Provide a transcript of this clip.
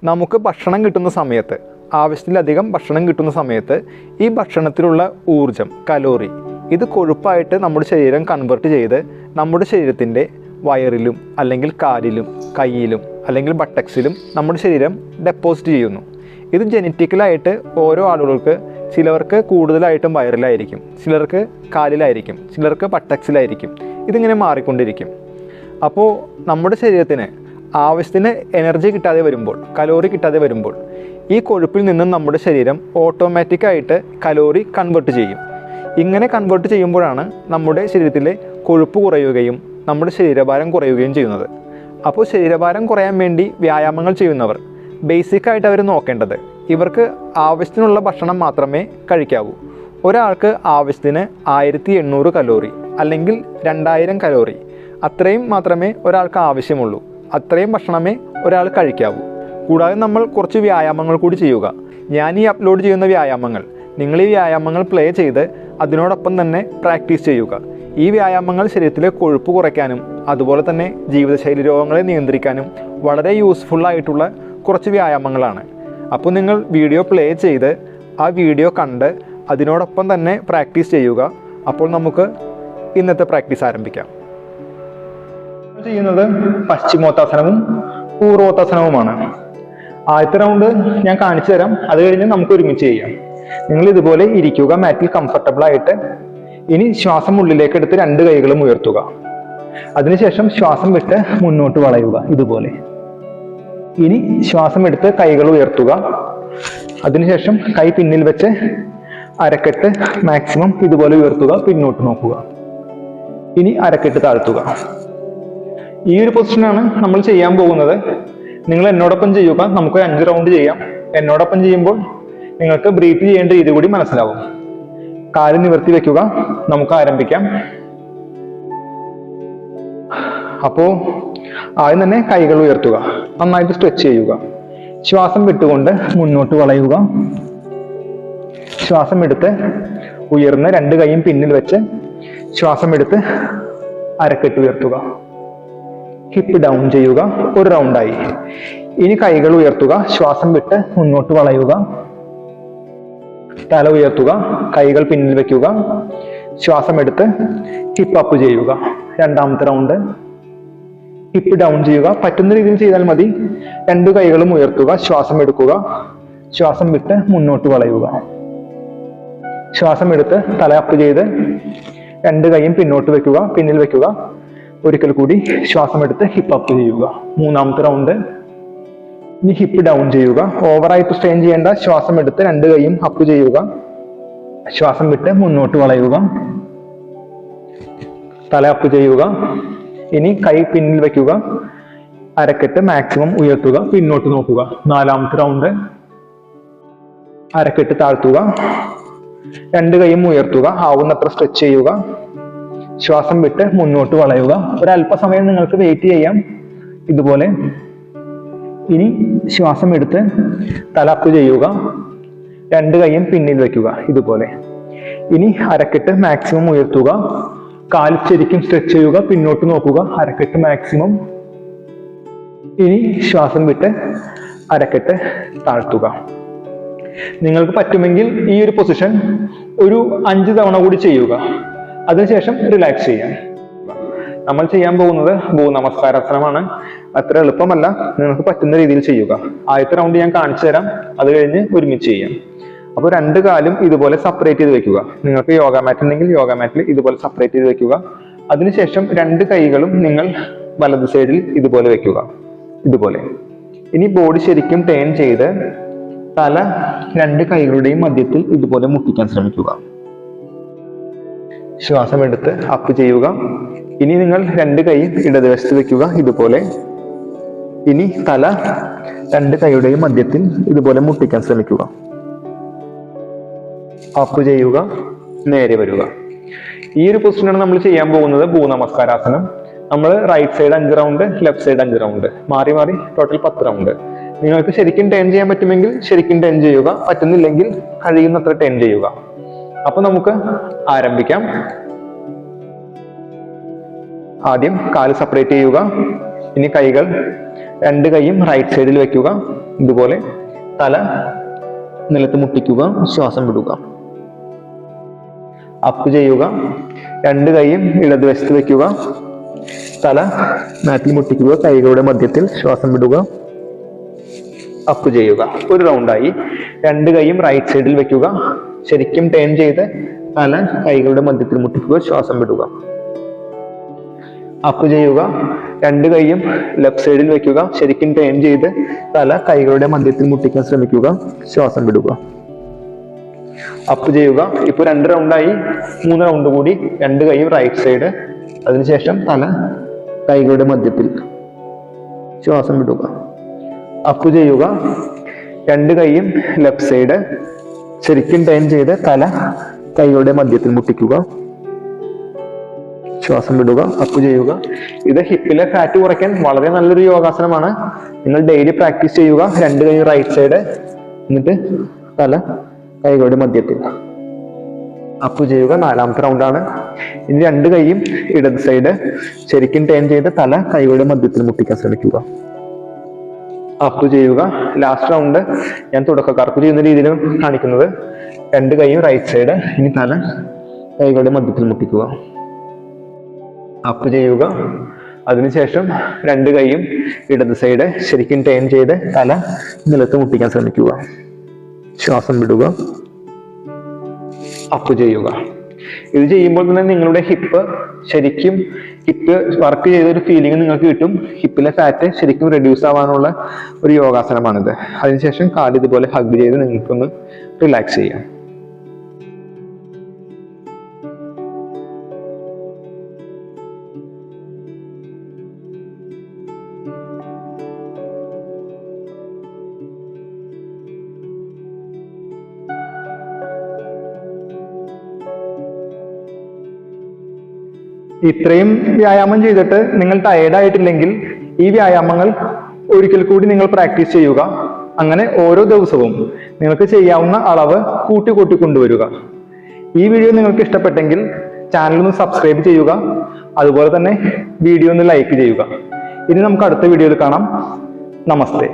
നമുക്ക് ഭക്ഷണം കിട്ടുന്ന സമയത്ത്, ആവശ്യത്തിലധികം ഭക്ഷണം കിട്ടുന്ന സമയത്ത് ഈ ഭക്ഷണത്തിലുള്ള ഊർജം, കലോറി, ഇത് കൊഴുപ്പായിട്ട് നമ്മുടെ ശരീരം കൺവേർട്ട് ചെയ്ത് നമ്മുടെ ശരീരത്തിൻ്റെ വയറിലും അല്ലെങ്കിൽ കാലിലും കയ്യിലും അല്ലെങ്കിൽ ബട്ടക്സിലും നമ്മുടെ ശരീരം ഡെപ്പോസിറ്റ് ചെയ്യുന്നു. ഇത് ജനറ്റിക്കലായിട്ട് ഓരോ ആളുകൾക്ക്, ചിലർക്ക് കൂടുതലായിട്ടും വയറിലായിരിക്കും, ചിലർക്ക് കാലിലായിരിക്കും, ചിലർക്ക് ബട്ടക്സിലായിരിക്കും. ഇതിങ്ങനെ മാറിക്കൊണ്ടിരിക്കും. അപ്പോൾ നമ്മുടെ ശരീരത്തിന് ആവശ്യത്തിന് എനർജി കിട്ടാതെ വരുമ്പോൾ, കലോറി കിട്ടാതെ വരുമ്പോൾ ഈ കൊഴുപ്പിൽ നിന്നും നമ്മുടെ ശരീരം ഓട്ടോമാറ്റിക്കായിട്ട് കലോറി കൺവേർട്ട് ചെയ്യും. ഇങ്ങനെ കൺവേർട്ട് ചെയ്യുമ്പോഴാണ് നമ്മുടെ ശരീരത്തിലെ കൊഴുപ്പ് കുറയുകയും നമ്മുടെ ശരീരഭാരം കുറയുകയും ചെയ്യുന്നത്. അപ്പോൾ ശരീരഭാരം കുറയാൻ വേണ്ടി വ്യായാമങ്ങൾ ചെയ്യുന്നവർ ബേസിക്കായിട്ട് അവർ നോക്കേണ്ടത്, ഇവർക്ക് ആവശ്യത്തിനുള്ള ഭക്ഷണം മാത്രമേ കഴിക്കാവൂ. ഒരാൾക്ക് ആവശ്യത്തിന് 1800 കലോറി അല്ലെങ്കിൽ 2000 കലോറി, അത്രയും മാത്രമേ ഒരാൾക്ക് ആവശ്യമുള്ളൂ. അത്രയും ഭക്ഷണമേ ഒരാൾ കഴിക്കാവൂ. കൂടാതെ നമ്മൾ കുറച്ച് വ്യായാമങ്ങൾ കൂടി ചെയ്യുക. ഞാൻ ഈ അപ്ലോഡ് ചെയ്യുന്ന വ്യായാമങ്ങൾ, നിങ്ങൾ ഈ വ്യായാമങ്ങൾ പ്ലേ ചെയ്ത് അതിനോടൊപ്പം തന്നെ പ്രാക്ടീസ് ചെയ്യുക. ഈ വ്യായാമങ്ങൾ ശരീരത്തിലെ കൊഴുപ്പ് കുറയ്ക്കാനും അതുപോലെ തന്നെ ജീവിതശൈലി രോഗങ്ങളെ നിയന്ത്രിക്കാനും വളരെ യൂസ്ഫുള്ളായിട്ടുള്ള കുറച്ച് വ്യായാമങ്ങളാണ്. അപ്പോൾ നിങ്ങൾ വീഡിയോ പ്ലേ ചെയ്ത് ആ വീഡിയോ കണ്ട് അതിനോടൊപ്പം തന്നെ പ്രാക്ടീസ് ചെയ്യുക. അപ്പോൾ നമുക്ക് ഇന്നത്തെ പ്രാക്ടീസ് ആരംഭിക്കാം. ചെയ്യുന്നത് പശ്ചിമോത്താസനവും പൂർവോത്താസനവുമാണ്. ആദ്യത്തെ റൗണ്ട് ഞാൻ കാണിച്ചു തരാം, അത് കഴിഞ്ഞ് നമുക്ക് ഒരുമിച്ച് ചെയ്യാം. നിങ്ങൾ ഇതുപോലെ ഇരിക്കുക, മാറ്റിൽ കംഫർട്ടബിൾ ആയിട്ട്. ഇനി ശ്വാസം ഉള്ളിലേക്ക് എടുത്ത് 2 കൈകളും ഉയർത്തുക. അതിനുശേഷം ശ്വാസം വിട്ട് മുന്നോട്ട് വളയുക ഇതുപോലെ. ഇനി ശ്വാസം എടുത്ത് കൈകൾ ഉയർത്തുക. അതിനുശേഷം കൈ പിന്നിൽ വെച്ച് അരക്കെട്ട് മാക്സിമം ഇതുപോലെ ഉയർത്തുക, പിന്നോട്ട് നോക്കുക. ഇനി അരക്കെട്ട് താഴ്ത്തുക. ഈ ഒരു പൊസിഷനാണ് നമ്മൾ ചെയ്യാൻ പോകുന്നത്. നിങ്ങൾ എന്നോടൊപ്പം ചെയ്യുക. നമുക്ക് 5 റൗണ്ട് ചെയ്യാം. എന്നോടൊപ്പം ചെയ്യുമ്പോൾ നിങ്ങൾക്ക് ബ്രീത്ത് ചെയ്യേണ്ട രീതി കൂടി മനസ്സിലാവും. കാല് നിവർത്തി വെക്കുക. നമുക്ക് ആരംഭിക്കാം. അപ്പോൾ ആദ്യം തന്നെ കൈകൾ ഉയർത്തുക, നന്നായിട്ട് സ്ട്രെച്ച് ചെയ്യുക. ശ്വാസം വിട്ടുകൊണ്ട് മുന്നോട്ട് വളയുക. ശ്വാസം എടുത്ത് ഉയർന്ന് 2 കൈയും പിന്നിൽ വെച്ച് ശ്വാസം എടുത്ത് അരക്കെട്ട് ഉയർത്തുക. ഹിപ്പ് ഡൗൺ ചെയ്യുക. ഒരു റൗണ്ടായി. ഇനി കൈകൾ ഉയർത്തുക. ശ്വാസം വിട്ട് മുന്നോട്ട് വളയുക. തല ഉയർത്തുക. കൈകൾ പിന്നിൽ വെക്കുക. ശ്വാസം എടുത്ത് ഹിപ്പ് അപ്പ് ചെയ്യുക. രണ്ടാമത്തെ റൗണ്ട്. ഹിപ്പ് ഡൗൺ ചെയ്യുക. പറ്റുന്ന രീതിയിൽ ചെയ്താൽ മതി. 2 കൈകളും ഉയർത്തുക. ശ്വാസം എടുക്കുക. ശ്വാസം വിട്ട് മുന്നോട്ട് വളയുക. ശ്വാസം എടുത്ത് തല അപ്പ് ചെയ്ത് 2 കൈയും പിന്നോട്ട് വെക്കുക, പിന്നിൽ വെക്കുക. ഒരിക്കൽ കൂടി ശ്വാസം എടുത്ത് ഹിപ്പ് അപ്പ് ചെയ്യുക. മൂന്നാമത്തെ റൗണ്ട്. ഇനി ഹിപ്പ് ഡൗൺ ചെയ്യുക. ഓവറായിട്ട് സ്ട്രെയിൻ ചെയ്യേണ്ട. ശ്വാസം എടുത്ത് 2 കൈയും അപ്പ് ചെയ്യുക. ശ്വാസം വിട്ട് മുന്നോട്ട് വളയുക. തല അപ്പ് ചെയ്യുക. ഇനി കൈ പിന്നിൽ വെക്കുക. അരക്കെട്ട് മാക്സിമം ഉയർത്തുക, പിന്നോട്ട് നോക്കുക. നാലാമത്തെ റൗണ്ട്. അരക്കെട്ട് താഴ്ത്തുക. 2 കൈയും ഉയർത്തുക. ആവുന്നത്ര സ്ട്രെച്ച് ചെയ്യുക. ശ്വാസം വിട്ട് മുന്നോട്ട് വളയുക. ഒരല്പസമയം നിങ്ങൾക്ക് വെയിറ്റ് ചെയ്യാം ഇതുപോലെ. ഇനി ശ്വാസം എടുത്ത് തല അപ്പ് ചെയ്യുക. 2 കൈയും പിന്നിൽ വെക്കുക ഇതുപോലെ. ഇനി അരക്കെട്ട് മാക്സിമം ഉയർത്തുക. കാല് ശരിക്കും സ്ട്രെച്ച് ചെയ്യുക, പിന്നോട്ട് നോക്കുക. അരക്കെട്ട് മാക്സിമം. ഇനി ശ്വാസം വിട്ട് അരക്കെട്ട് താഴ്ത്തുക. നിങ്ങൾക്ക് പറ്റുമെങ്കിൽ ഈ ഒരു പൊസിഷൻ ഒരു 5 തവണ കൂടി ചെയ്യുക. അതിനുശേഷം റിലാക്സ് ചെയ്യാം. നമ്മൾ ചെയ്യാൻ പോകുന്നത് ഭൂനമസ്കാരാസനമാണ്. അത്ര എളുപ്പമല്ല, നിങ്ങൾക്ക് പറ്റുന്ന രീതിയിൽ ചെയ്യുക. ആദ്യത്തെ റൗണ്ട് ഞാൻ കാണിച്ചു തരാം, അത് കഴിഞ്ഞ് ഒരുമിച്ച് ചെയ്യാം. അപ്പോൾ 2 കാലും ഇതുപോലെ സെപ്പറേറ്റ് ചെയ്ത് വെക്കുക. നിങ്ങൾക്ക് യോഗ മാറ്റ് ഉണ്ടെങ്കിൽ യോഗ മാറ്റിൽ ഇതുപോലെ സെപ്പറേറ്റ് ചെയ്ത് വെക്കുക. അതിനുശേഷം 2 കൈകളും നിങ്ങൾ വലത് സൈഡിൽ ഇതുപോലെ വെക്കുക, ഇതുപോലെ. ഇനി ബോഡി ശരിക്കും ടേൺ ചെയ്ത് തല 2 കൈകളുടെയും മധ്യത്തിൽ ഇതുപോലെ മുട്ടിക്കാൻ ശ്രമിക്കുക. ശ്വാസം എടുത്ത് അപ്പ് ചെയ്യുക. ഇനി നിങ്ങൾ 2 കൈ ഇടതുവശത്ത് വെക്കുക ഇതുപോലെ. ഇനി തല 2 കൈയുടെയും മധ്യത്തിൽ ഇതുപോലെ മുട്ടിക്കാൻ ശ്രമിക്കുക. അപ്പ് ചെയ്യുക, നേരെ വരിക. ഈ ഒരു പൊസിഷനാണ് നമ്മൾ ചെയ്യാൻ പോകുന്നത് ഭൂനമസ്കാരാസനം. നമ്മൾ right side 5 round, left side 5 round, മാറി മാറി ടോട്ടൽ 10 റൗണ്ട്. നിങ്ങൾക്ക് ശരിക്കും ടേൺ ചെയ്യാൻ പറ്റുമെങ്കിൽ ശരിക്കും ടേൺ ചെയ്യുക, പറ്റുന്നില്ലെങ്കിൽ കഴിയുന്നത്ര ടേൺ ചെയ്യുക. അപ്പൊ നമുക്ക് ആരംഭിക്കാം. ആദ്യം കാല് സെപ്പറേറ്റ് ചെയ്യുക. ഇനി കൈകൾ 2 കൈയും റൈറ്റ് സൈഡിൽ വെക്കുക. ഇതുപോലെ തല നിലത്ത് മുട്ടിക്കുക, ശ്വാസം വിടുക. അപ്പ് ചെയ്യുക. 2 കൈയും ഇടതുവശത്ത് വെക്കുക. തല മാറ്റിൽ മുട്ടിക്കുക. കൈകളുടെ മധ്യത്തിൽ ശ്വാസം വിടുക. അപ്പ് ചെയ്യുക. ഒരു റൗണ്ടായി. 2 കൈയും റൈറ്റ് സൈഡിൽ വെക്കുക. ശരിക്കും ടേൺ ചെയ്ത് തല കൈകളുടെ മധ്യത്തിൽ മുട്ടിക്കുക. ശ്വാസം വിടുക. അപ്പ് ചെയ്യുക. 2 കൈയും ലെഫ്റ്റ് സൈഡിൽ വെക്കുക. ശരിക്കും ടേൺ ചെയ്ത് തല കൈകളുടെ മധ്യത്തിൽ മുട്ടിക്കാൻ ശ്രമിക്കുക. ശ്വാസം വിടുക. അപ്പ് ചെയ്യുക. ഇപ്പൊ 2 റൗണ്ടായി. 3 റൗണ്ട് കൂടി. 2 കൈയും റൈറ്റ് സൈഡ്. അതിനുശേഷം തല കൈകളുടെ മധ്യത്തിൽ ശ്വാസം വിടുക. അപ്പ് ചെയ്യുക. 2 കൈയും ലെഫ്റ്റ് സൈഡ്. ശരിക്കും ടേൺ ചെയ്ത് തല കൈകളുടെ മധ്യത്തിൽ മുട്ടിക്കുക. ശ്വാസം വിടുക. അപ്പ് ചെയ്യുക. ഇത് ഹിപ്പിലെ ഫാറ്റ് കുറയ്ക്കാൻ വളരെ നല്ലൊരു യോഗാസനമാണ്. നിങ്ങൾ ഡെയിലി പ്രാക്ടീസ് ചെയ്യുക. 2 കൈ റൈറ്റ് സൈഡ്, എന്നിട്ട് തല കൈകളുടെ മധ്യത്തിൽ. അപ്പ് ചെയ്യുക. 4ാമത്തെ റൗണ്ടാണ്. ഇനി 2 കൈയും ഇടത് സൈഡ്. ശരിക്കും ടേൺ ചെയ്ത് തല കൈകളുടെ മധ്യത്തിൽ മുട്ടിക്കാൻ ശ്രമിക്കുക. അപ്പ് ചെയ്യുക. ലാസ്റ്റ് റൗണ്ട് ഞാൻ തുടക്കക്കാർക്ക് ചെയ്യുന്ന രീതിയിലാണ് കാണിക്കുന്നത്. 2 കൈയും റൈറ്റ് സൈഡ്. ഇനി തല കൈകളുടെ മധ്യത്തിൽ മുട്ടിക്കുക. അപ്പ് ചെയ്യുക. അതിനുശേഷം 2 കൈയും ഇടത് സൈഡ്. ശരിക്കും ടേൺ ചെയ്ത് തല നിലത്ത് മുട്ടിക്കാൻ ശ്രമിക്കുക. ശ്വാസം വിടുക. അപ്പ് ചെയ്യുക. ഇത് ചെയ്യുമ്പോൾ തന്നെ നിങ്ങളുടെ ഹിപ്പ് വർക്ക് ചെയ്ത ഒരു ഫീലിംഗ് നിങ്ങൾക്ക് കിട്ടും. ഹിപ്പിലെ ഫാറ്റ് ശരിക്കും റെഡ്യൂസ് ആവാനുള്ള ഒരു യോഗാസനമാണിത്. അതിനുശേഷം കാല് ഇതുപോലെ ഹഗ് ചെയ്ത് നിങ്ങൾക്കൊന്ന് റിലാക്സ് ചെയ്യാം. ഇത്രയും വ്യായാമം ചെയ്തിട്ട് നിങ്ങൾ ടയേർഡ് ആയിട്ടില്ലെങ്കിൽ ഈ വ്യായാമങ്ങൾ ഒരിക്കൽ കൂടി നിങ്ങൾ പ്രാക്ടീസ് ചെയ്യുക. അങ്ങനെ ഓരോ ദിവസവും നിങ്ങൾക്ക് ചെയ്യാവുന്ന അളവ് കൂട്ടി കൊണ്ടുവരിക. ഈ വീഡിയോ നിങ്ങൾക്ക് ഇഷ്ടപ്പെട്ടെങ്കിൽ ചാനൽ ഒന്ന് സബ്സ്ക്രൈബ് ചെയ്യുക. അതുപോലെ തന്നെ വീഡിയോ ഒന്ന് ലൈക്ക് ചെയ്യുക. ഇനി നമുക്ക് അടുത്ത വീഡിയോയിൽ കാണാം. നമസ്തേ.